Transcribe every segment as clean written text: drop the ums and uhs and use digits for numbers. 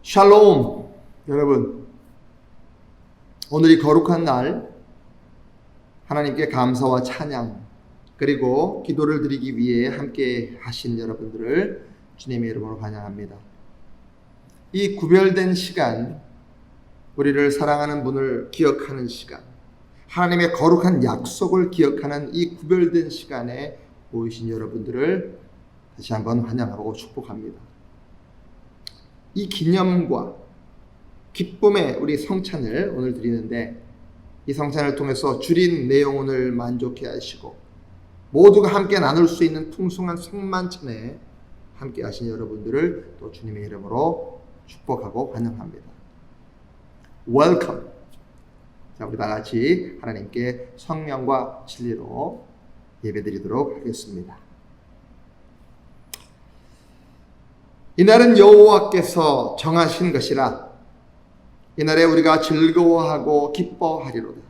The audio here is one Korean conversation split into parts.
샬롬 여러분, 오늘이 거룩한 날, 하나님께 감사와 찬양 그리고 기도를 드리기 위해 함께 하신 여러분들을 주님의 이름으로 환영합니다. 이 구별된 시간, 우리를 사랑하는 분을 기억하는 시간, 하나님의 거룩한 약속을 기억하는 이 구별된 시간에 모이신 여러분들을 다시 한번 환영하고 축복합니다. 이 기념과 기쁨의 우리 성찬을 오늘 드리는데, 이 성찬을 통해서 줄인 내용을 만족해 하시고 모두가 함께 나눌 수 있는 풍성한 성만찬에 함께 하신 여러분들을 또 주님의 이름으로 축복하고 환영합니다. 웰컴. 자, 우리 다 같이 하나님께 성령과 진리로 예배드리도록 하겠습니다. 이날은 여호와께서 정하신 것이라 이날에 우리가 즐거워하고 기뻐하리로다.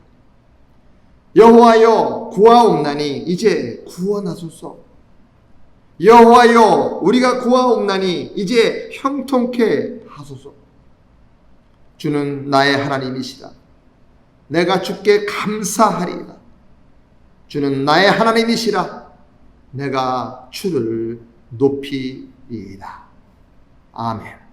여호와여 구하옵나니 이제 구원하소서. 여호와여 우리가 구하옵나니 이제 형통케 하소서. 주는 나의 하나님이시라. 내가 주께 감사하리이다. 주는 나의 하나님이시라. 내가 주를 높이리이다. 아멘.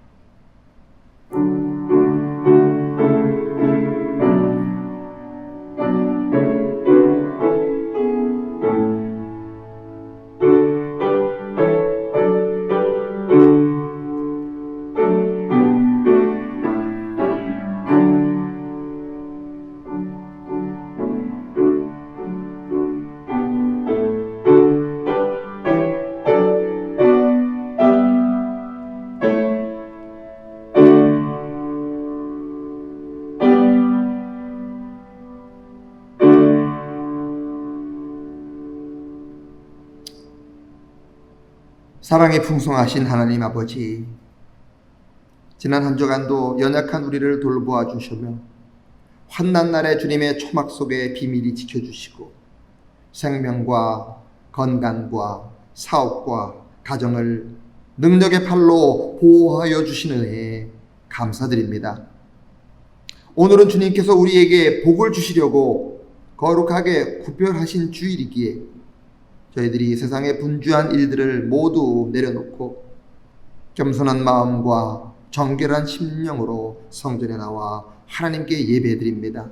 사랑이 풍성하신 하나님 아버지, 지난 한 주간도 연약한 우리를 돌보아 주시며 환난 날에 주님의 초막 속에 비밀히 지켜주시고 생명과 건강과 사업과 가정을 능력의 팔로 보호하여 주시는 은혜에 감사드립니다. 오늘은 주님께서 우리에게 복을 주시려고 거룩하게 구별하신 주일이기에 저희들이 세상의 분주한 일들을 모두 내려놓고 겸손한 마음과 정결한 심령으로 성전에 나와 하나님께 예배드립니다.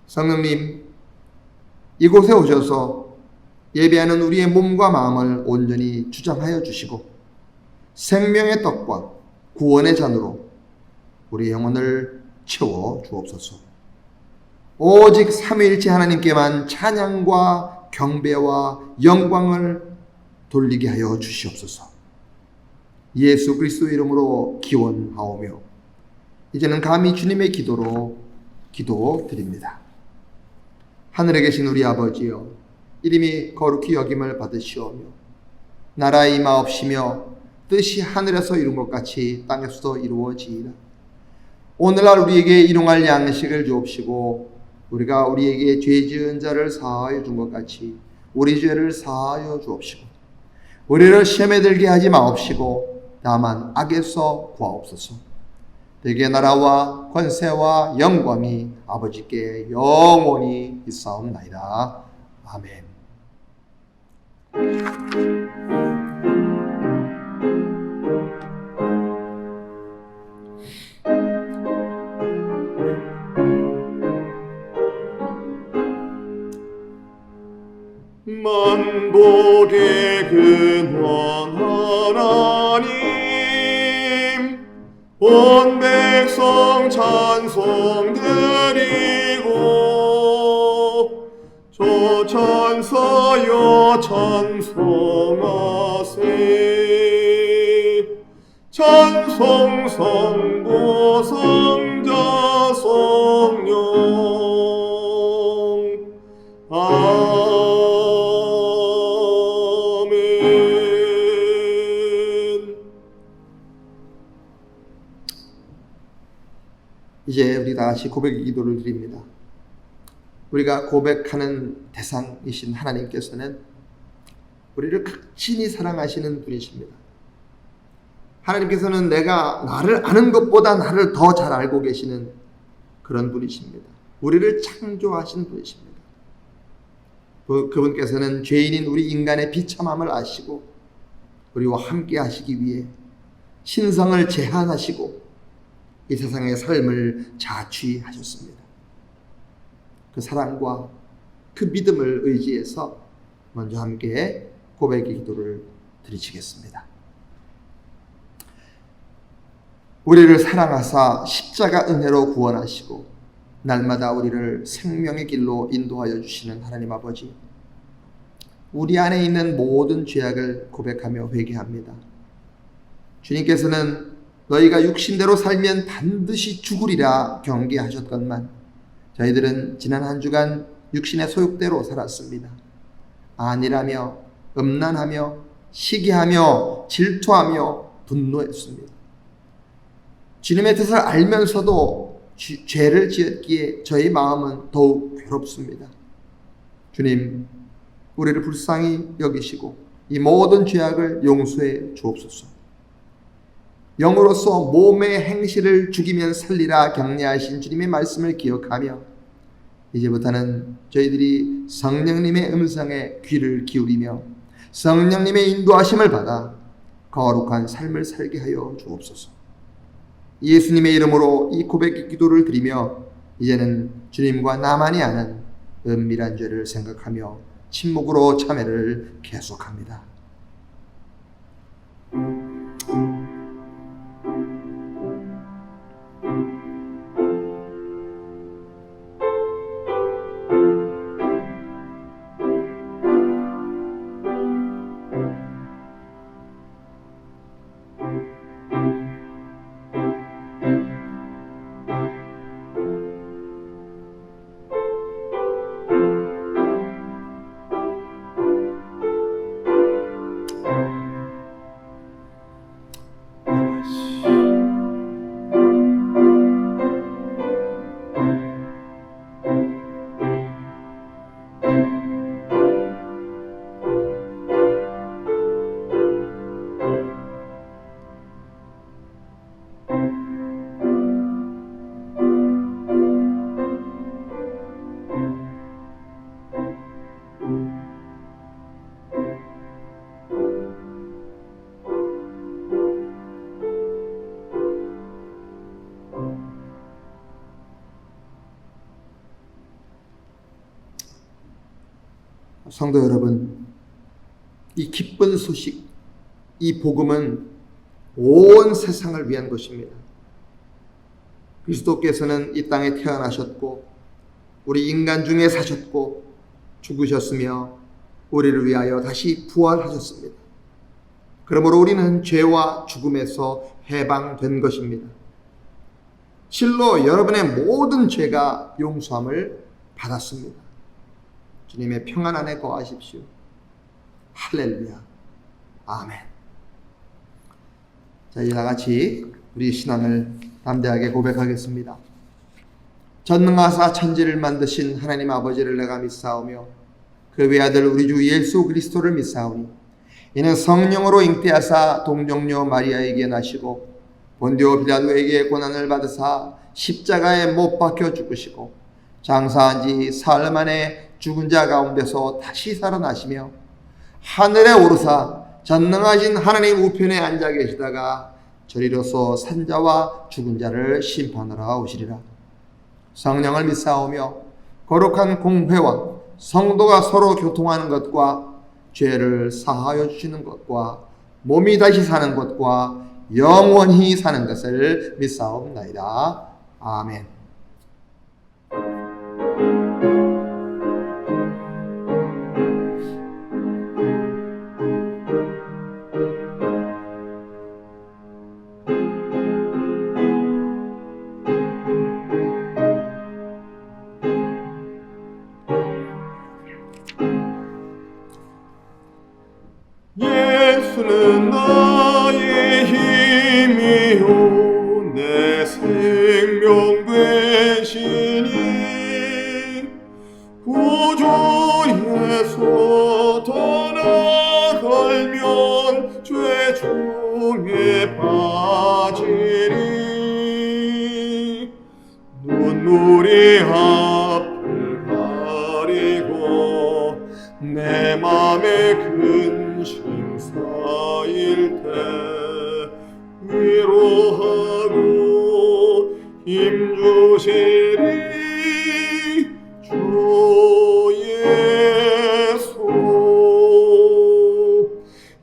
성령님, 이곳에 오셔서 예배하는 우리의 몸과 마음을 온전히 주장하여 주시고 생명의 떡과 구원의 잔으로 우리 영혼을 채워 주옵소서. 오직 삼위일체 하나님께만 찬양과 경배와 영광을 돌리게 하여 주시옵소서. 예수 그리스도의 이름으로 기원하오며 이제는 감히 주님의 기도로 기도드립니다. 하늘에 계신 우리 아버지여, 이름이 거룩히 여김을 받으시오며 나라의 임하옵시며 뜻이 하늘에서 이룬 것 같이 땅에서도 이루어지이다. 오늘날 우리에게 일용할 양식을 주옵시고 우리가 우리에게 죄 지은 자를 사하여 준 것 같이 우리 죄를 사하여 주옵시고 우리를 시험에 들게 하지 마옵시고 다만 악에서 구하옵소서. 대개 나라와 권세와 영광이 아버지께 영원히 있사옵나이다. 아멘. 만복의 근원 하나님, 온 백성 찬송 드리고 저 천사여 찬송하세. 찬송 성부 성자 성령 이제 우리 다시 고백의 기도를 드립니다. 우리가 고백하는 대상이신 하나님께서는 우리를 극진히 사랑하시는 분이십니다. 하나님께서는 내가 나를 아는 것보다 나를 더 잘 알고 계시는 그런 분이십니다. 우리를 창조하신 분이십니다. 그분께서는 죄인인 우리 인간의 비참함을 아시고 우리와 함께 하시기 위해 신성을 제한하시고 이 세상의 삶을 자취하셨습니다. 그 사랑과 그 믿음을 의지해서 먼저 함께 고백의 기도를 드리시겠습니다. 우리를 사랑하사 십자가 은혜로 구원하시고 날마다 우리를 생명의 길로 인도하여 주시는 하나님 아버지, 우리 안에 있는 모든 죄악을 고백하며 회개합니다. 주님께서는 너희가 육신대로 살면 반드시 죽으리라 경계하셨건만 저희들은 지난 한 주간 육신의 소욕대로 살았습니다. 아니라며 음란하며 시기하며 질투하며 분노했습니다. 주님의 뜻을 알면서도 죄를 지었기에 저희 마음은 더욱 괴롭습니다. 주님, 우리를 불쌍히 여기시고 이 모든 죄악을 용서해 주옵소서. 영으로서 몸의 행실을 죽이면 살리라 격려하신 주님의 말씀을 기억하며 이제부터는 저희들이 성령님의 음성에 귀를 기울이며 성령님의 인도하심을 받아 거룩한 삶을 살게 하여 주옵소서. 예수님의 이름으로 이 고백 기도를 드리며 이제는 주님과 나만이 아는 은밀한 죄를 생각하며 침묵으로 참회를 계속합니다. 성도 여러분, 이 기쁜 소식, 이 복음은 온 세상을 위한 것입니다. 그리스도께서는 이 땅에 태어나셨고 우리 인간 중에 사셨고 죽으셨으며 우리를 위하여 다시 부활하셨습니다. 그러므로 우리는 죄와 죽음에서 해방된 것입니다. 실로 여러분의 모든 죄가 용서함을 받았습니다. 주님의 평안 안에 거하십시오. 할렐루야. 아멘. 자, 이제 다같이 우리 신앙을 담대하게 고백하겠습니다. 전능하사 천지를 만드신 하나님 아버지를 내가 믿사오며 그 외아들 우리 주 예수 그리스도를 믿사오니 이는 성령으로 잉태하사 동정녀 마리아에게 나시고 본디오 빌라도에게 고난을 받으사 십자가에 못 박혀 죽으시고 장사한 지 사흘 만에 죽은 자 가운데서 다시 살아나시며 하늘에 오르사 전능하신 하나님 우편에 앉아 계시다가 저리로서 산자와 죽은 자를 심판하러 오시리라. 성령을 믿사오며 거룩한 공회와 성도가 서로 교통하는 것과 죄를 사하여 주시는 것과 몸이 다시 사는 것과 영원히 사는 것을 믿사옵나이다. 아멘. 예수는 나의 힘이요 내 생명 되시니 구주에서 떠나갈면 죄 중에 위로하고 힘주시리 주 예수.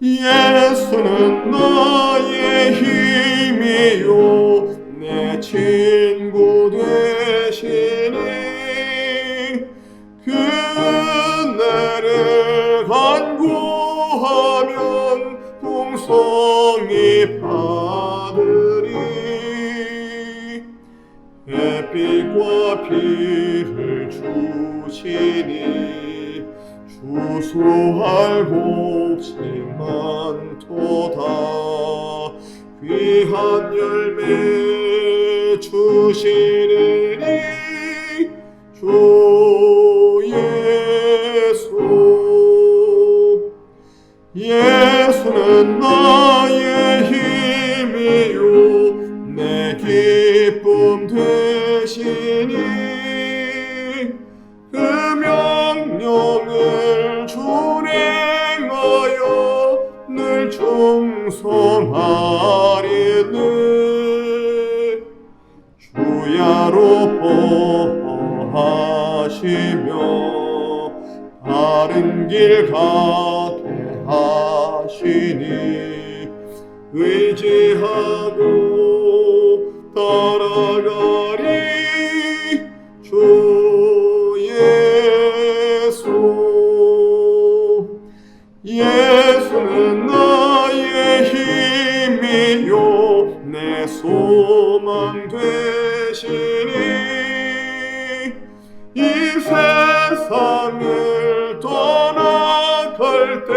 예수는 나의 힘이요 내 친구 되시니 그네를 간구하면 풍성히 받으리. 햇빛과 비를 주시니 주소할 곳이 많도다. 귀한 열매 주시리니 주 예수. 예수는 나의 힘이요 내 기쁨 되시니 그 명령을 준행하여 늘 충성하리니 주야로 보호하시며 바른 길 가게 하시니 의지하고 따라가리 주 예수. 예수는 나의 힘이요 내 소망 되시니 이 세상을 떠나갈 때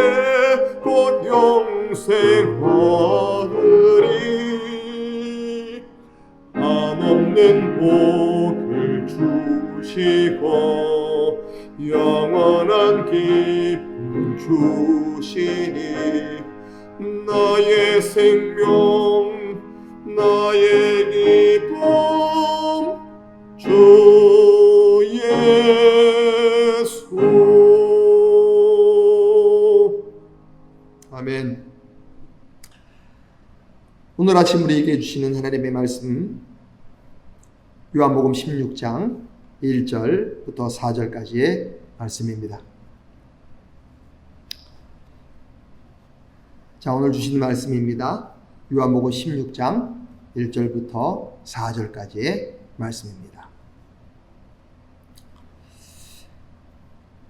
곧 영생 얻으리. 한없는 복을 주시고 영원한 기쁨 주시니 나의 생명 나의 기쁨 주 예수. 아멘. 오늘 아침 우리에게 주시는 하나님의 말씀 요한복음 16장 1절부터 4절까지의 말씀입니다. 자, 오늘 주신 말씀입니다. 요한복음 16장 1절부터 4절까지의 말씀입니다.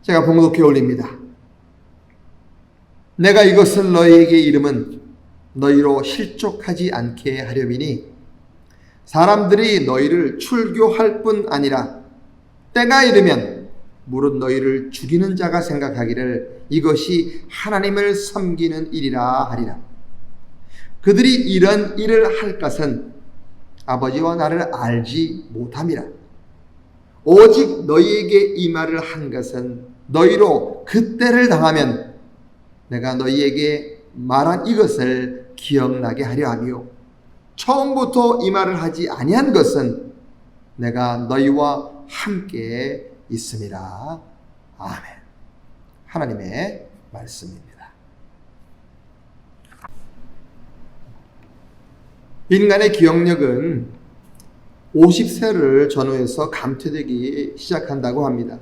제가 봉독해 올립니다. 내가 이것을 너희에게 이름은 너희로 실족하지 않게 하려니니 사람들이 너희를 출교할 뿐 아니라 때가 이르면 무릇 너희를 죽이는 자가 생각하기를 이것이 하나님을 섬기는 일이라 하리라. 그들이 이런 일을 할 것은 아버지와 나를 알지 못함이라. 오직 너희에게 이 말을 한 것은 너희로 그때를 당하면 내가 너희에게 말한 이것을 기억나게 하려 하며 처음부터 이 말을 하지 아니한 것은 내가 너희와 함께 있음이라. 아멘. 하나님의 말씀입니다. 인간의 기억력은 50세를 전후해서 감퇴되기 시작한다고 합니다.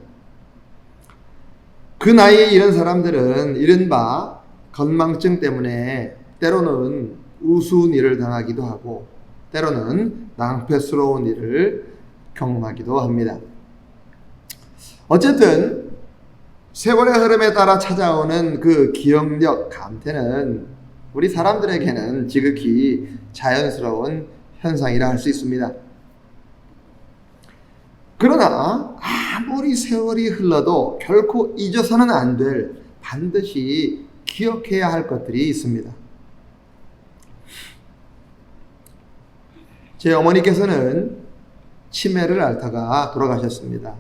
그 나이에 이런 사람들은 이른바 건망증 때문에 때로는 우스운 일을 당하기도 하고 때로는 낭패스러운 일을 경험하기도 합니다. 어쨌든 세월의 흐름에 따라 찾아오는 그 기억력 감퇴는 우리 사람들에게는 지극히 자연스러운 현상이라 할 수 있습니다. 그러나 아무리 세월이 흘러도 결코 잊어서는 안 될 반드시 기억해야 할 것들이 있습니다. 제 어머니께서는 치매를 앓다가 돌아가셨습니다.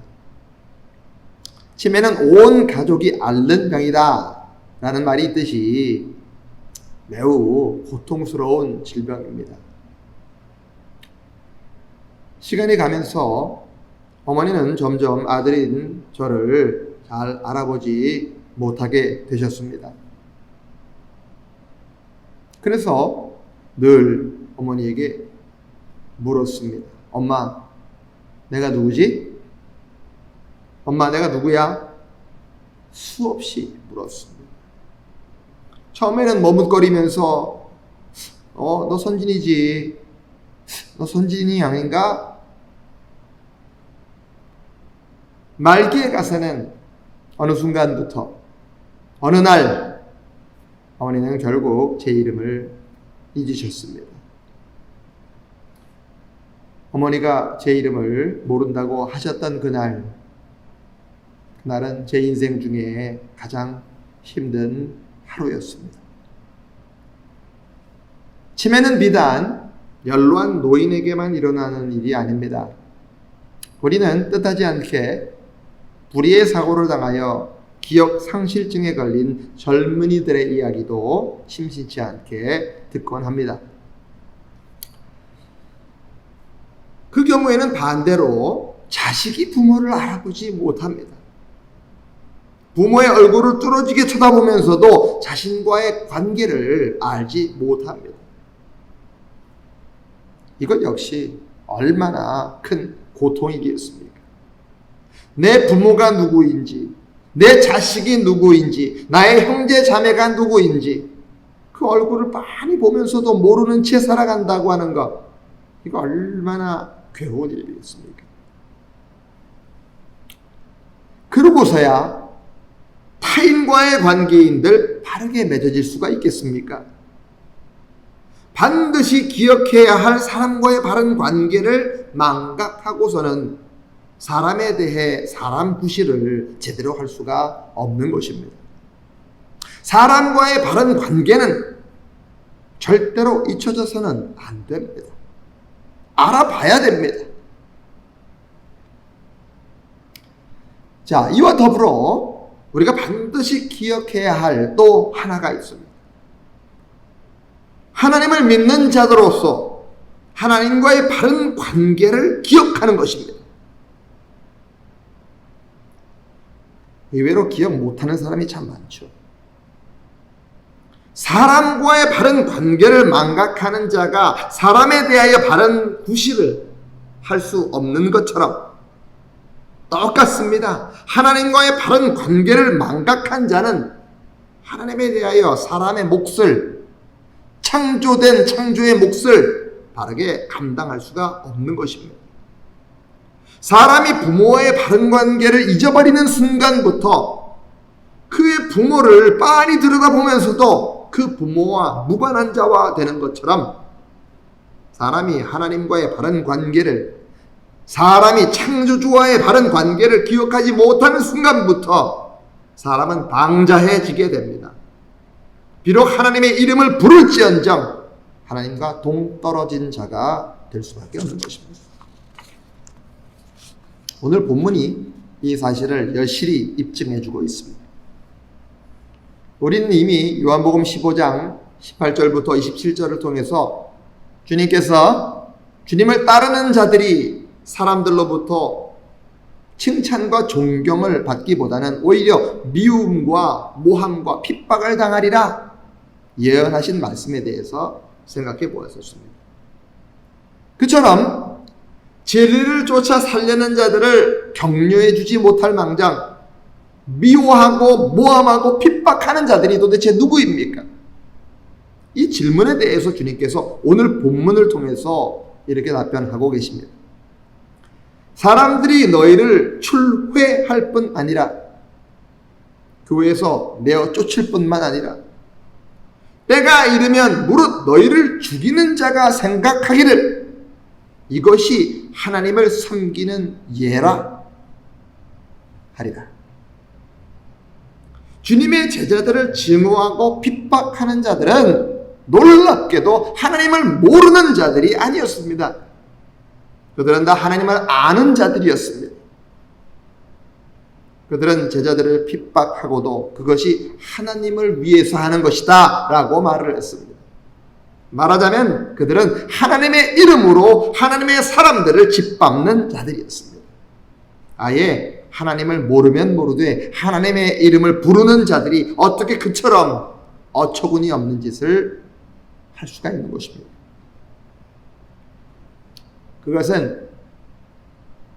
치매는 온 가족이 앓는 병이다 라는 말이 있듯이 매우 고통스러운 질병입니다. 시간이 가면서 어머니는 점점 아들인 저를 잘 알아보지 못하게 되셨습니다. 그래서 늘 어머니에게 물었습니다. 엄마, 내가 누구지? 엄마, 내가 누구야? 수없이 물었습니다. 처음에는 머뭇거리면서 너 선진이지. 너 선진이 아닌가? 말기에 가서는 어느 순간부터 어느 날 어머니는 결국 제 이름을 잊으셨습니다. 어머니가 제 이름을 모른다고 하셨던 그날은 제 인생 중에 가장 힘든 하루였습니다. 치매는 비단 연로한 노인에게만 일어나는 일이 아닙니다. 우리는 뜻하지 않게 불의의 사고를 당하여 기억 상실증에 걸린 젊은이들의 이야기도 심심치 않게 듣곤 합니다. 그 경우에는 반대로 자식이 부모를 알아보지 못합니다. 부모의 얼굴을 뚫어지게 쳐다보면서도 자신과의 관계를 알지 못합니다. 이것 역시 얼마나 큰 고통이겠습니까? 내 부모가 누구인지, 내 자식이 누구인지, 나의 형제 자매가 누구인지 그 얼굴을 많이 보면서도 모르는 채 살아간다고 하는 것, 이거 얼마나 괴로운 일이겠습니까? 그러고서야 타인과의 관계인들 바르게 맺어질 수가 있겠습니까? 반드시 기억해야 할 사람과의 바른 관계를 망각하고서는 사람에 대해 사람 구실을 제대로 할 수가 없는 것입니다. 사람과의 바른 관계는 절대로 잊혀져서는 안 됩니다. 알아봐야 됩니다. 자, 이와 더불어 우리가 반드시 기억해야 할 또 하나가 있습니다. 하나님을 믿는 자들로서 하나님과의 바른 관계를 기억하는 것입니다. 의외로 기억 못하는 사람이 참 많죠. 사람과의 바른 관계를 망각하는 자가 사람에 대하여 바른 구실을 할 수 없는 것처럼 똑같습니다. 하나님과의 바른 관계를 망각한 자는 하나님에 대하여 사람의 몫을, 창조된 창조의 몫을 바르게 감당할 수가 없는 것입니다. 사람이 부모와의 바른 관계를 잊어버리는 순간부터 그의 부모를 빤히 들여다보면서도 그 부모와 무관한 자와 되는 것처럼 사람이 하나님과의 바른 관계를, 사람이 창조주와의 바른 관계를 기억하지 못하는 순간부터 사람은 방자해지게 됩니다. 비록 하나님의 이름을 부를지언정 하나님과 동떨어진 자가 될 수밖에 없는 것입니다. 오늘 본문이 이 사실을 여실히 입증해주고 있습니다. 우리는 이미 요한복음 15장 18절부터 27절을 통해서 주님께서 주님을 따르는 자들이 사람들로부터 칭찬과 존경을 받기보다는 오히려 미움과 모함과 핍박을 당하리라 예언하신 말씀에 대해서 생각해 보았었습니다. 그처럼 진리를 쫓아 살려는 자들을 격려해 주지 못할 망정 미워하고 모함하고 핍박하는 자들이 도대체 누구입니까? 이 질문에 대해서 주님께서 오늘 본문을 통해서 이렇게 답변하고 계십니다. 사람들이 너희를 출회할 뿐 아니라 교회에서 내어 쫓을 뿐만 아니라 때가 이르면 무릇 너희를 죽이는 자가 생각하기를 이것이 하나님을 섬기는 예라 하리라. 주님의 제자들을 증오하고 핍박하는 자들은 놀랍게도 하나님을 모르는 자들이 아니었습니다. 그들은 다 하나님을 아는 자들이었습니다. 그들은 제자들을 핍박하고도 그것이 하나님을 위해서 하는 것이다 라고 말을 했습니다. 말하자면 그들은 하나님의 이름으로 하나님의 사람들을 짓밟는 자들이었습니다. 아예 하나님을 모르면 모르되 하나님의 이름을 부르는 자들이 어떻게 그처럼 어처구니 없는 짓을 할 수가 있는 것입니다. 그것은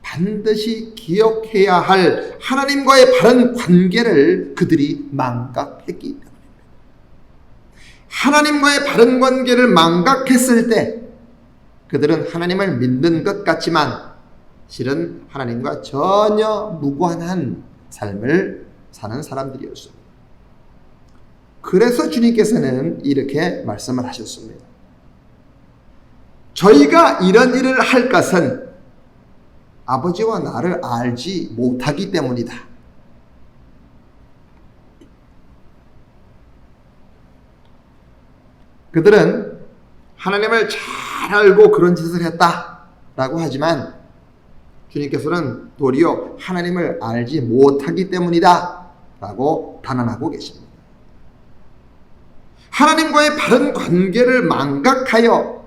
반드시 기억해야 할 하나님과의 바른 관계를 그들이 망각했기 때문입니다. 하나님과의 바른 관계를 망각했을 때 그들은 하나님을 믿는 것 같지만 실은 하나님과 전혀 무관한 삶을 사는 사람들이었습니다. 그래서 주님께서는 이렇게 말씀을 하셨습니다. 저희가 이런 일을 할 것은 아버지와 나를 알지 못하기 때문이다. 그들은 하나님을 잘 알고 그런 짓을 했다라고 하지만 주님께서는 도리어 하나님을 알지 못하기 때문이다 라고 단언하고 계십니다. 하나님과의 바른 관계를 망각하여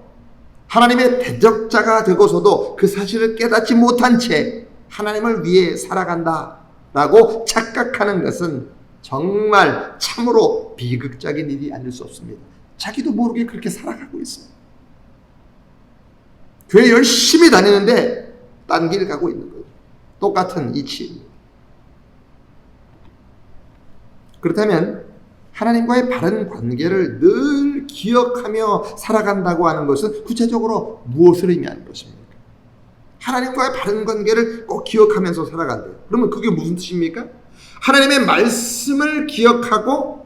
하나님의 대적자가 되고서도 그 사실을 깨닫지 못한 채 하나님을 위해 살아간다 라고 착각하는 것은 정말 참으로 비극적인 일이 아닐 수 없습니다. 자기도 모르게 그렇게 살아가고 있습니다. 교회 열심히 다니는데 딴 길 가고 있는 거예요. 똑같은 이치입니다. 그렇다면 하나님과의 바른 관계를 늘 기억하며 살아간다고 하는 것은 구체적으로 무엇을 의미하는 것입니까? 하나님과의 바른 관계를 꼭 기억하면서 살아간대요. 그러면 그게 무슨 뜻입니까? 하나님의 말씀을 기억하고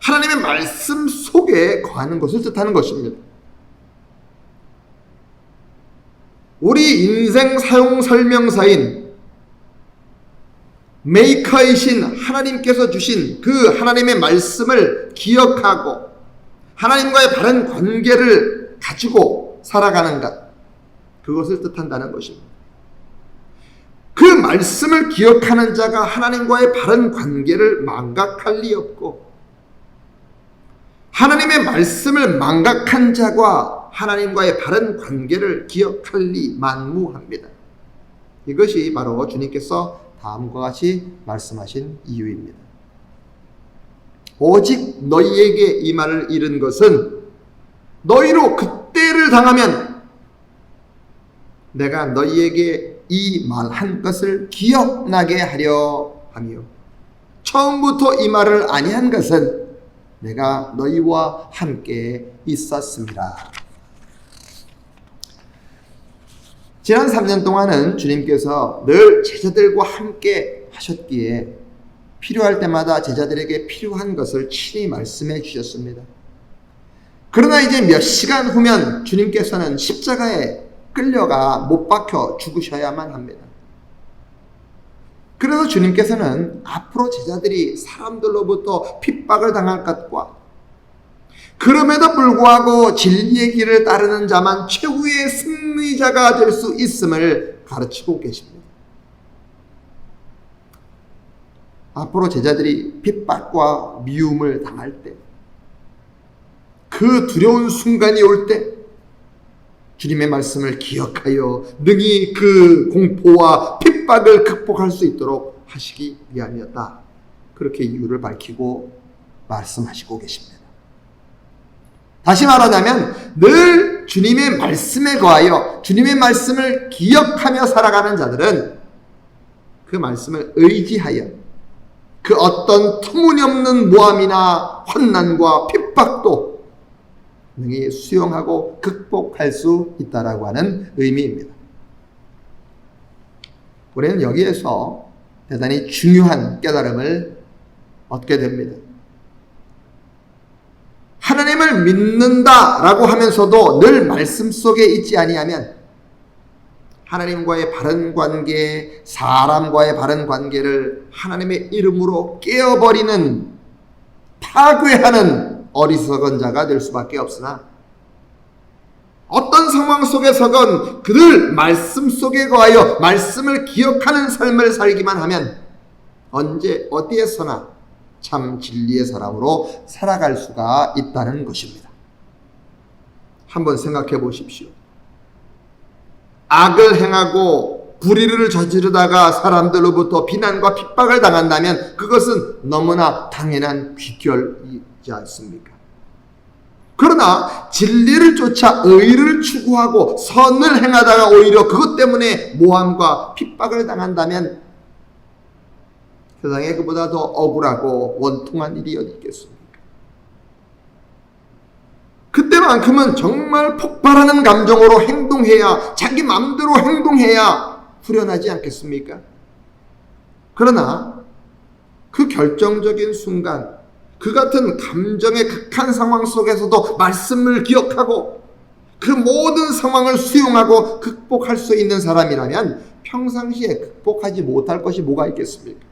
하나님의 말씀 속에 거하는 것을 뜻하는 것입니다. 우리 인생 사용 설명서인 메이커이신 하나님께서 주신 그 하나님의 말씀을 기억하고 하나님과의 바른 관계를 가지고 살아가는 것, 그것을 뜻한다는 것입니다. 그 말씀을 기억하는 자가 하나님과의 바른 관계를 망각할 리 없고 하나님의 말씀을 망각한 자가 하나님과의 바른 관계를 기억할 리 만무합니다. 이것이 바로 주님께서 다음과 같이 말씀하신 이유입니다. 오직 너희에게 이 말을 이른 것은 너희로 그때를 당하면 내가 너희에게 이 말한 것을 기억나게 하려 하며 처음부터 이 말을 아니한 것은 내가 너희와 함께 있었습니다. 지난 3년 동안은 주님께서 늘 제자들과 함께 하셨기에 필요할 때마다 제자들에게 필요한 것을 친히 말씀해 주셨습니다. 그러나 이제 몇 시간 후면 주님께서는 십자가에 끌려가 못 박혀 죽으셔야만 합니다. 그래서 주님께서는 앞으로 제자들이 사람들로부터 핍박을 당할 것과 그럼에도 불구하고 진리의 길을 따르는 자만 최후의 승리자가 될 수 있음을 가르치고 계십니다. 앞으로 제자들이 핍박과 미움을 당할 때, 그 두려운 순간이 올 때 주님의 말씀을 기억하여 능히 그 공포와 핍박을 극복할 수 있도록 하시기 위함이었다. 그렇게 이유를 밝히고 말씀하시고 계십니다. 다시 말하자면 늘 주님의 말씀에 거하여 주님의 말씀을 기억하며 살아가는 자들은 그 말씀을 의지하여 그 어떤 터무니없는 모함이나 환난과 핍박도 능히 수용하고 극복할 수 있다라고 하는 의미입니다. 우리는 여기에서 대단히 중요한 깨달음을 얻게 됩니다. 하나님을 믿는다라고 하면서도 늘 말씀 속에 있지 아니하면 하나님과의 바른 관계, 사람과의 바른 관계를 하나님의 이름으로 깨어버리는, 파괴하는 어리석은 자가 될 수밖에 없으나 어떤 상황 속에서건 그들 말씀 속에 거하여 말씀을 기억하는 삶을 살기만 하면 언제 어디에서나 참 진리의 사람으로 살아갈 수가 있다는 것입니다. 한번 생각해 보십시오. 악을 행하고 불의를 저지르다가 사람들로부터 비난과 핍박을 당한다면 그것은 너무나 당연한 귀결이지 않습니까? 그러나 진리를 쫓아 의를 추구하고 선을 행하다가 오히려 그것 때문에 모함과 핍박을 당한다면 세상에 그보다 더 억울하고 원통한 일이 어디 있겠습니까? 그때만큼은 정말 폭발하는 감정으로 행동해야, 자기 마음대로 행동해야 후련하지 않겠습니까? 그러나 그 결정적인 순간, 그 같은 감정의 극한 상황 속에서도 말씀을 기억하고 그 모든 상황을 수용하고 극복할 수 있는 사람이라면 평상시에 극복하지 못할 것이 뭐가 있겠습니까?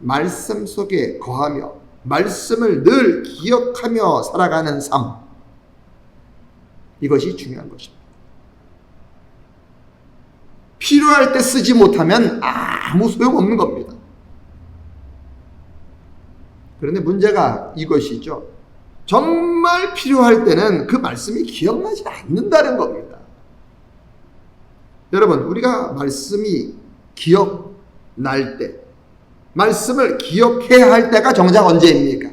말씀 속에 거하며 말씀을 늘 기억하며 살아가는 삶, 이것이 중요한 것입니다. 필요할 때 쓰지 못하면 아무 소용없는 겁니다. 그런데 문제가 이것이죠. 정말 필요할 때는 그 말씀이 기억나지 않는다는 겁니다. 여러분, 우리가 말씀이 기억날 때, 말씀을 기억해야 할 때가 정작 언제입니까?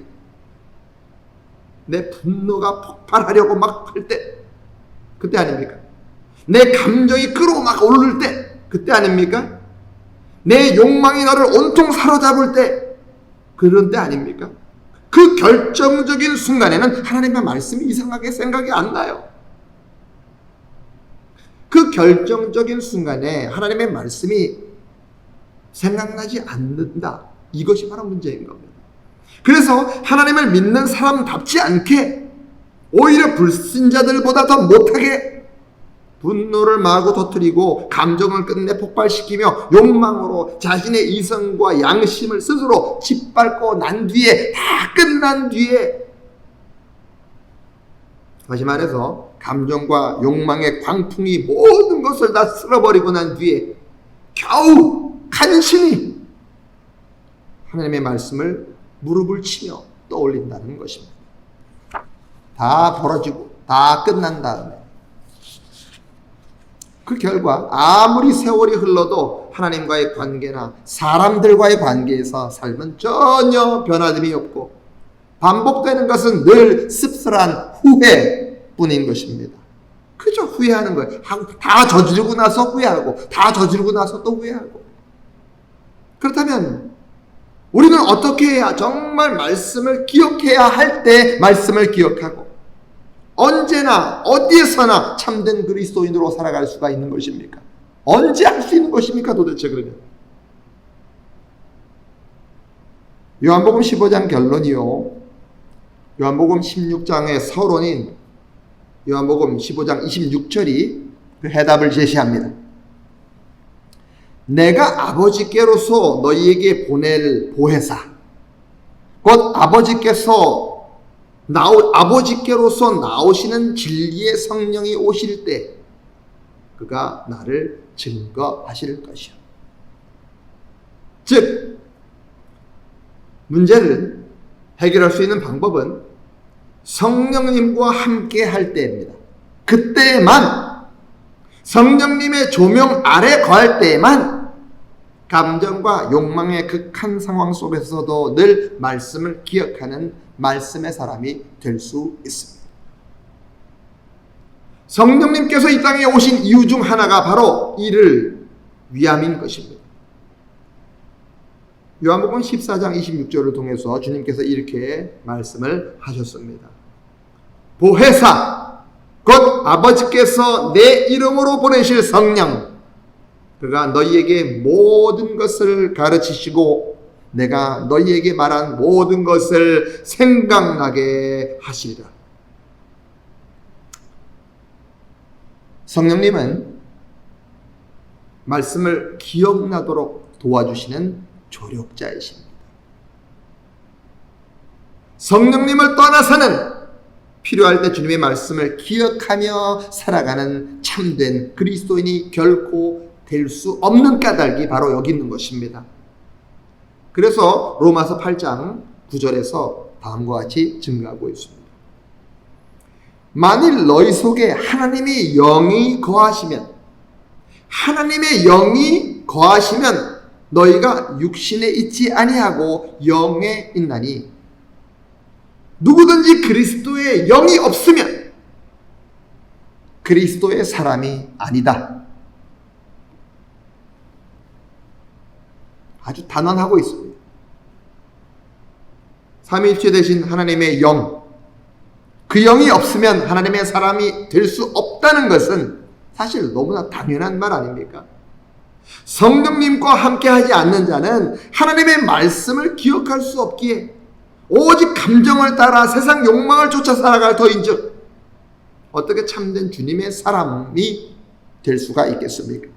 내 분노가 폭발하려고 막 할 때, 그때 아닙니까? 내 감정이 끌어 막 오를 때, 그때 아닙니까? 내 욕망이 나를 온통 사로잡을 때, 그런 때 아닙니까? 그 결정적인 순간에는 하나님의 말씀이 이상하게 생각이 안 나요. 그 결정적인 순간에 하나님의 말씀이 생각나지 않는다. 이것이 바로 문제인 겁니다. 그래서 하나님을 믿는 사람답지 않게 오히려 불신자들보다 더 못하게 분노를 마구 터뜨리고 감정을 끝내 폭발시키며 욕망으로 자신의 이성과 양심을 스스로 짓밟고 난 뒤에, 다 끝난 뒤에, 다시 말해서 감정과 욕망의 광풍이 모든 것을 다 쓸어버리고 난 뒤에 겨우 간신히 하나님의 말씀을 무릎을 치며 떠올린다는 것입니다. 다 벌어지고 다 끝난 다음에 그 결과 아무리 세월이 흘러도 하나님과의 관계나 사람들과의 관계에서 삶은 전혀 변화됨이 없고 반복되는 것은 늘 씁쓸한 후회뿐인 것입니다. 그저 후회하는 거예요. 다 저지르고 나서 후회하고, 다 저지르고 나서 또 후회하고. 그렇다면 우리는 어떻게 해야 정말 말씀을 기억해야 할 때 말씀을 기억하고 언제나 어디에서나 참된 그리스도인으로 살아갈 수가 있는 것입니까? 언제 할 수 있는 것입니까 도대체? 그러면 요한복음 15장 결론이요, 요한복음 16장의 서론인 요한복음 15장 26절이 그 해답을 제시합니다. 내가 아버지께로서 너희에게 보낼 보혜사, 곧 아버지께로서 나오시는 진리의 성령이 오실 때 그가 나를 증거하실 것이요. 즉, 문제를 해결할 수 있는 방법은 성령님과 함께 할 때입니다. 그때만, 성령님의 조명 아래 거할 때에만 감정과 욕망의 극한 상황 속에서도 늘 말씀을 기억하는 말씀의 사람이 될 수 있습니다. 성령님께서 이 땅에 오신 이유 중 하나가 바로 이를 위함인 것입니다. 요한복음 14장 26절을 통해서 주님께서 이렇게 말씀을 하셨습니다. 보혜사, 곧 아버지께서 내 이름으로 보내실 성령, 그가 너희에게 모든 것을 가르치시고 내가 너희에게 말한 모든 것을 생각나게 하시리라. 성령님은 말씀을 기억나도록 도와주시는 조력자이십니다. 성령님을 떠나서는 필요할 때 주님의 말씀을 기억하며 살아가는 참된 그리스도인이 결코 될 수 없는 까닭이 바로 여기 있는 것입니다. 그래서 로마서 8장 9절에서 다음과 같이 증거하고 있습니다. 만일 너희 속에 하나님의 영이 거하시면, 하나님의 영이 거하시면 너희가 육신에 있지 아니하고 영에 있나니, 누구든지 그리스도의 영이 없으면 그리스도의 사람이 아니다. 아주 단언하고 있습니다. 삼위일체 되신 하나님의 영, 그 영이 없으면 하나님의 사람이 될 수 없다는 것은 사실 너무나 당연한 말 아닙니까? 성령님과 함께하지 않는 자는 하나님의 말씀을 기억할 수 없기에 오직 감정을 따라 세상 욕망을 쫓아 살아갈 터인즉 어떻게 참된 주님의 사람이 될 수가 있겠습니까?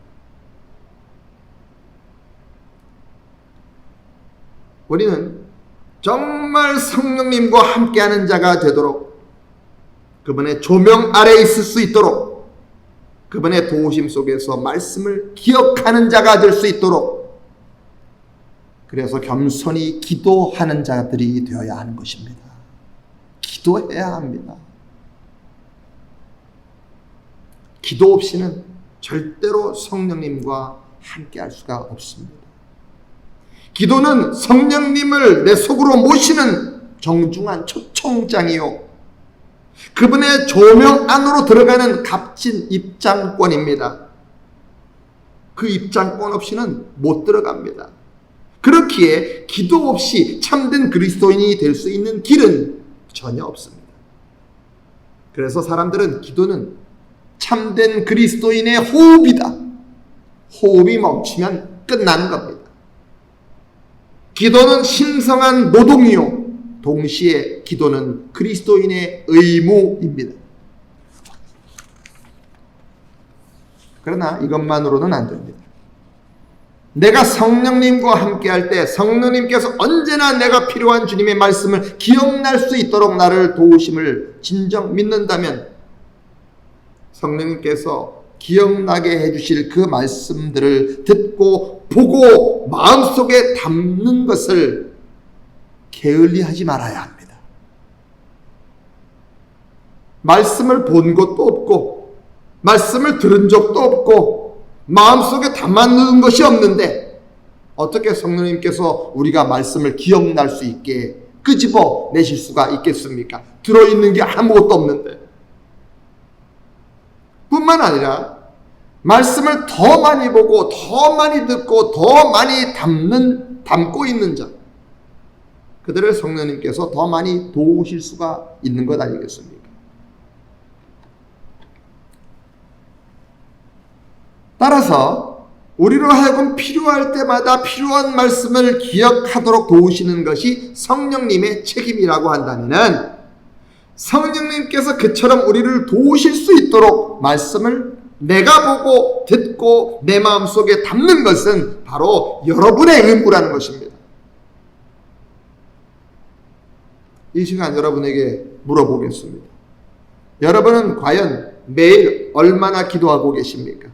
우리는 정말 성령님과 함께하는 자가 되도록, 그분의 조명 아래에 있을 수 있도록, 그분의 도우심 속에서 말씀을 기억하는 자가 될 수 있도록, 그래서 겸손히 기도하는 자들이 되어야 하는 것입니다. 기도해야 합니다. 기도 없이는 절대로 성령님과 함께할 수가 없습니다. 기도는 성령님을 내 속으로 모시는 정중한 초청장이요, 그분의 조명 안으로 들어가는 값진 입장권입니다. 그 입장권 없이는 못 들어갑니다. 그렇기에 기도 없이 참된 그리스도인이 될 수 있는 길은 전혀 없습니다. 그래서 사람들은 기도는 참된 그리스도인의 호흡이다. 호흡이 멈추면 끝나는 겁니다. 기도는 신성한 노동이요, 동시에 기도는 그리스도인의 의무입니다. 그러나 이것만으로는 안 됩니다. 내가 성령님과 함께할 때 성령님께서 언제나 내가 필요한 주님의 말씀을 기억날 수 있도록 나를 도우심을 진정 믿는다면 성령님께서 기억나게 해주실 그 말씀들을 듣고 보고 마음속에 담는 것을 게을리하지 말아야 합니다. 말씀을 본 것도 없고 말씀을 들은 적도 없고 마음속에 담아놓은 것이 없는데 어떻게 성령님께서 우리가 말씀을 기억날 수 있게 끄집어 내실 수가 있겠습니까? 들어있는 게 아무것도 없는데. 뿐만 아니라 말씀을 더 많이 보고 더 많이 듣고 더 많이 담고 있는 자, 그들을 성령님께서 더 많이 도우실 수가 있는 것 아니겠습니까? 따라서 우리로 하여금 필요할 때마다 필요한 말씀을 기억하도록 도우시는 것이 성령님의 책임이라고 한다면은 성령님께서 그처럼 우리를 도우실 수 있도록 말씀을 내가 보고 듣고 내 마음속에 담는 것은 바로 여러분의 의무라는 것입니다. 이 시간 여러분에게 물어보겠습니다. 여러분은 과연 매일 얼마나 기도하고 계십니까?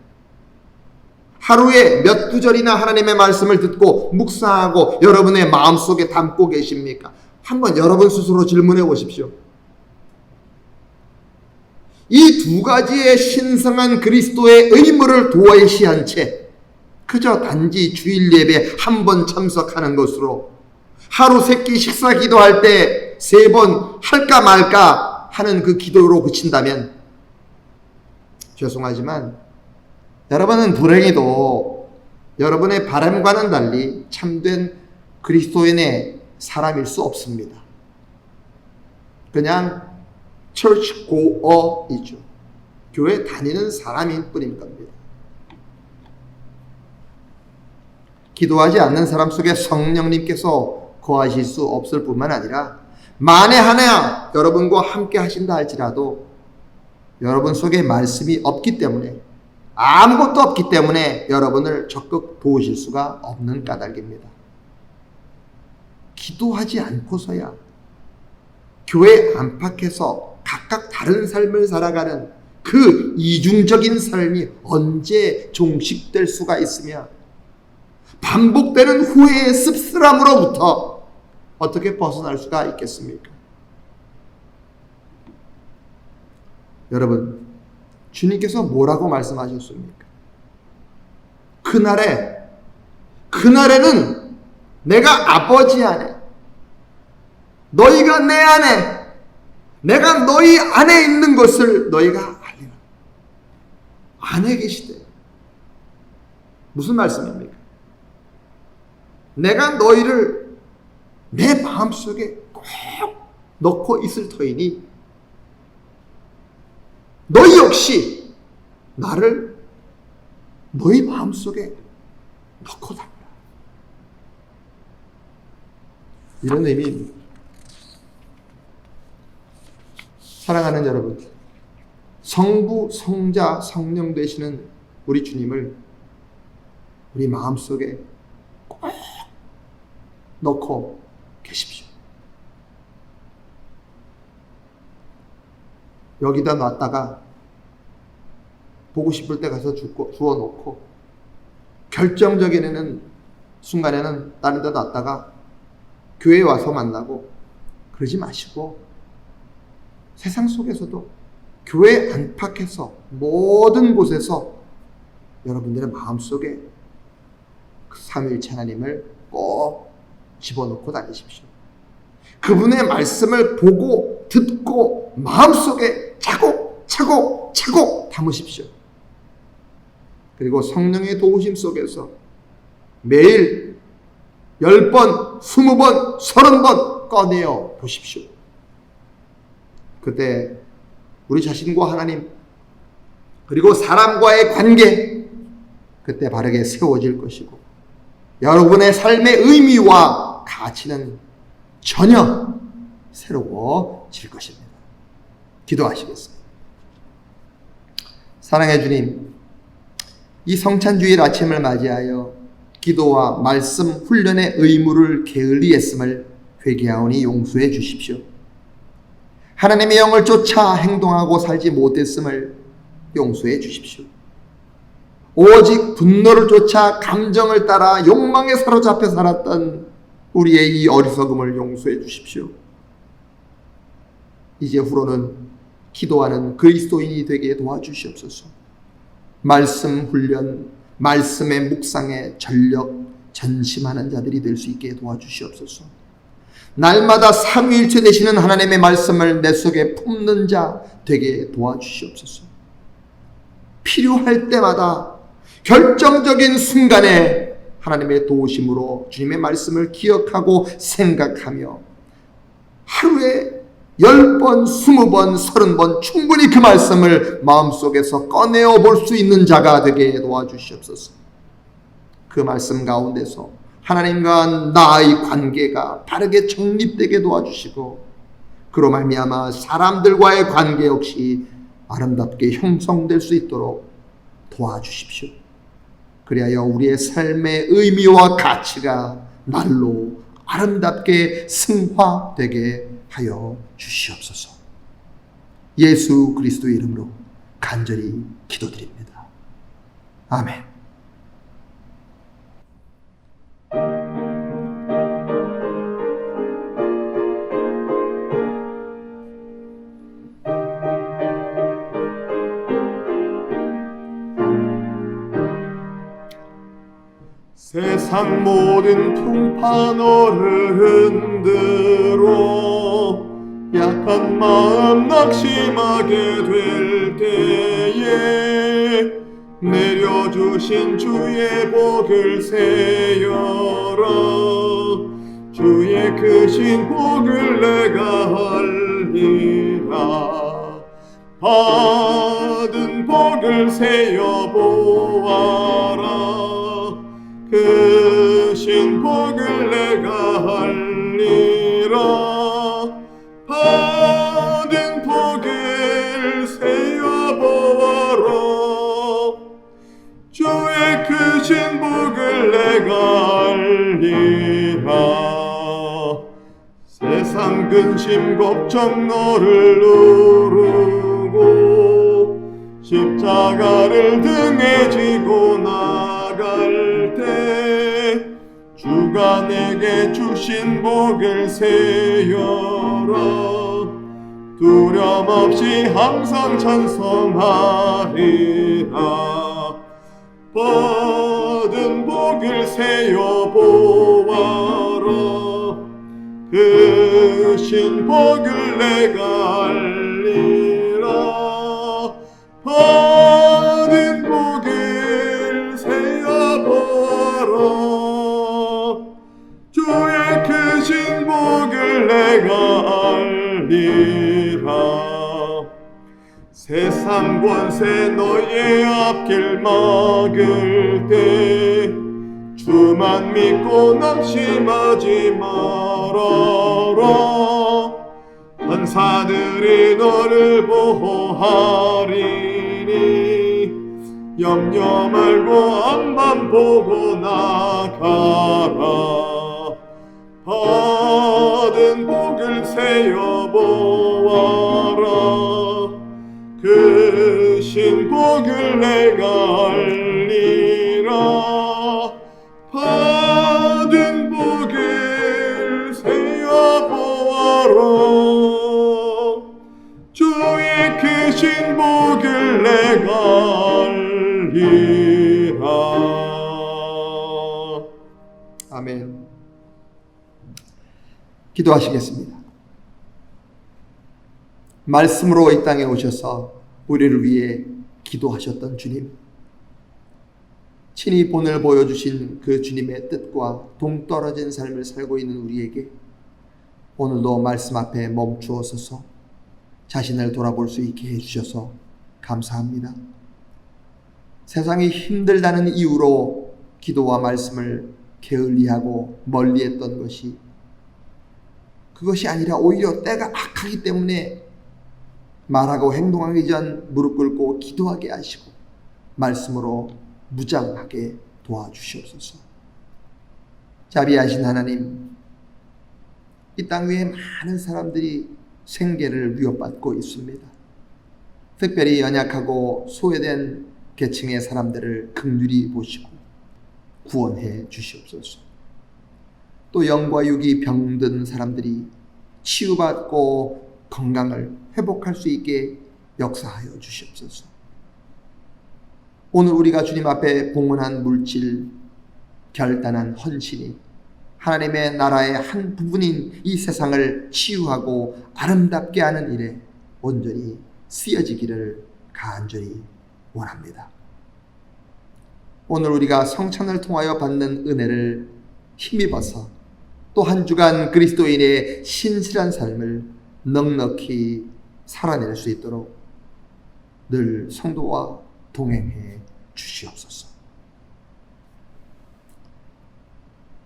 하루에 몇 구절이나 하나님의 말씀을 듣고 묵상하고 여러분의 마음속에 담고 계십니까? 한번 여러분 스스로 질문해 보십시오. 이 두 가지의 신성한 그리스도의 의무를 도외시한 채 그저 단지 주일 예배 한 번 참석하는 것으로 하루 세끼 식사 기도할 때 3번 할까 말까 하는 그 기도로 그친다면 죄송하지만 여러분은 불행히도 여러분의 바람과는 달리 참된 그리스도인의 사람일 수 없습니다. 그냥 church goer이죠. 교회 다니는 사람일 뿐인 겁니다. 기도하지 않는 사람 속에 성령님께서 거하실 수 없을 뿐만 아니라 만에 하나 여러분과 함께 하신다 할지라도 여러분 속에 말씀이 없기 때문에 아무것도 없기 때문에 여러분을 적극 도우실 수가 없는 까닭입니다. 기도하지 않고서야 교회 안팎에서 각각 다른 삶을 살아가는 그 이중적인 삶이 언제 종식될 수가 있으며 반복되는 후회의 씁쓸함으로부터 어떻게 벗어날 수가 있겠습니까? 여러분, 주님께서 뭐라고 말씀하셨습니까? 그날에는 내가 아버지 안에, 너희가 내 안에 내가 너희 안에 있는 것을 너희가 알리라. 안에 계시대. 무슨 말씀입니까? 내가 너희를 내 마음속에 꼭 넣고 있을 터이니 너희 역시 나를 너희 마음속에 넣고 다니라. 이런 의미입니다. 사랑하는 여러분, 성부, 성자, 성령 되시는 우리 주님을 우리 마음속에 꼭 넣고 계십시오. 여기다 놨다가 보고 싶을 때 가서 주워 놓고 결정적인 순간에는 다른 데 놨다가 교회에 와서 만나고 그러지 마시고 세상 속에서도 교회 안팎에서 모든 곳에서 여러분들의 마음속에 그 삼위일체 하나님을 꼭 집어넣고 다니십시오. 그분의 말씀을 보고 듣고 마음속에 차곡 담으십시오. 그리고 성령의 도우심 속에서 매일 10번, 20번, 30번 꺼내어 보십시오. 그때 우리 자신과 하나님 그리고 사람과의 관계 그때 바르게 세워질 것이고 여러분의 삶의 의미와 가치는 전혀 새로워질 것입니다. 기도하시겠습니다. 사랑의 주님, 이 성찬주일 아침을 맞이하여 기도와 말씀 훈련의 의무를 게을리했음을 회개하오니 용서해 주십시오. 하나님의 영을 쫓아 행동하고 살지 못했음을 용서해 주십시오. 오직 분노를 쫓아 감정을 따라 욕망에 사로잡혀 살았던 우리의 이 어리석음을 용서해 주십시오. 이제 후로는 기도하는 그리스도인이 되게 도와주시옵소서. 말씀 훈련, 말씀의 묵상에 전력, 전심하는 자들이 될 수 있게 도와주시옵소서. 날마다 삼위일체 되시는 하나님의 말씀을 내 속에 품는 자 되게 도와주시옵소서. 필요할 때마다 결정적인 순간에 하나님의 도우심으로 주님의 말씀을 기억하고 생각하며 하루에 10번, 20번, 30번 충분히 그 말씀을 마음속에서 꺼내어 볼 수 있는 자가 되게 도와주시옵소서. 그 말씀 가운데서 하나님과 나의 관계가 바르게 정립되게 도와주시고 그로 말미암아 사람들과의 관계 역시 아름답게 형성될 수 있도록 도와주십시오. 그리하여 우리의 삶의 의미와 가치가 날로 아름답게 승화되게 하여 주시옵소서. 예수 그리스도의 이름으로 간절히 기도드립니다. 아멘. 세상 모든 풍파 너를 흔들어 약한 마음 낙심하게 될 때에 내려주신 주의 복을 세여라. 주의 크신 복을 내가 알리라. 받은 복을 세여 보아라. 크신 복을 내가 알리라. 받은 복을 세어보아라. 주의 크신 복을 내가 알리라. 세상 근심 걱정 너를 누르고 십자가를 등에 지고 나갈 때 주가 내게 주신 복을 세여라. 두려움 없이 항상 찬송하리라. 받은 복을 세여 보아라. 그 주신 복을 내가 알리라. 받은 복을 세어보아라. 주의 크신 복을 내가 알리라. 세상 권세 너의 앞길 막을 때 주만 믿고 낙심하지 말아라. 천사들이 너를 보호하리니 염려 말고 앞만 보고 나가라. 받은 복을 세어보아라. 크신 복을 내가 알리라. 받은 복을 세어보아라. 주의 크신 복을 내가 알리라. 아멘. 기도하시겠습니다. 말씀으로 이 땅에 오셔서 우리를 위해 기도하셨던 주님, 친히 본을 보여주신 그 주님의 뜻과 동떨어진 삶을 살고 있는 우리에게 오늘도 말씀 앞에 멈추어서서 자신을 돌아볼 수 있게 해주셔서 감사합니다. 세상이 힘들다는 이유로 기도와 말씀을 게을리하고 멀리했던 것이 그것이 아니라 오히려 때가 악하기 때문에 말하고 행동하기 전 무릎 꿇고 기도하게 하시고 말씀으로 무장하게 도와주시옵소서. 자비하신 하나님, 이 땅 위에 많은 사람들이 생계를 위협받고 있습니다. 특별히 연약하고 소외된 계층의 사람들을 긍휼히 보시고 구원해 주시옵소서. 또 영과 육이 병든 사람들이 치유받고 건강을 회복할 수 있게 역사하여 주시옵소서. 오늘 우리가 주님 앞에 봉헌한 물질, 결단한 헌신이 하나님의 나라의 한 부분인 이 세상을 치유하고 아름답게 하는 일에 온전히 쓰여지기를 간절히 원합니다. 오늘 우리가 성찬을 통하여 받는 은혜를 힘입어서 또 한 주간 그리스도인의 신실한 삶을 넉넉히 살아낼 수 있도록 늘 성도와 동행해 주시옵소서.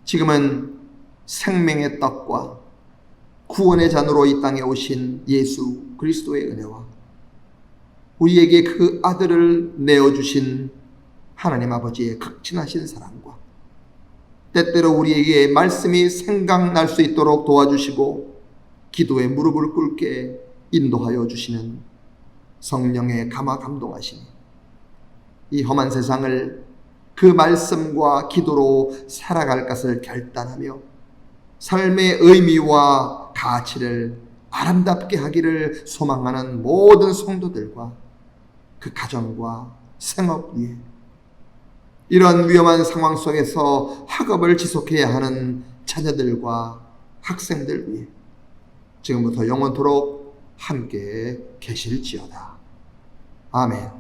지금은 생명의 떡과 구원의 잔으로 이 땅에 오신 예수 그리스도의 은혜와 우리에게 그 아들을 내어주신 하나님 아버지의 극진하신 사랑과 때때로 우리에게 말씀이 생각날 수 있도록 도와주시고 기도에 무릎을 꿇게 인도하여 주시는 성령의 감화 감동하시니 이 험한 세상을 그 말씀과 기도로 살아갈 것을 결단하며 삶의 의미와 가치를 아름답게 하기를 소망하는 모든 성도들과 그 가정과 생업 위에 이런 위험한 상황 속에서 학업을 지속해야 하는 자녀들과 학생들 위해 지금부터 영원토록 함께 계실지어다. 아멘.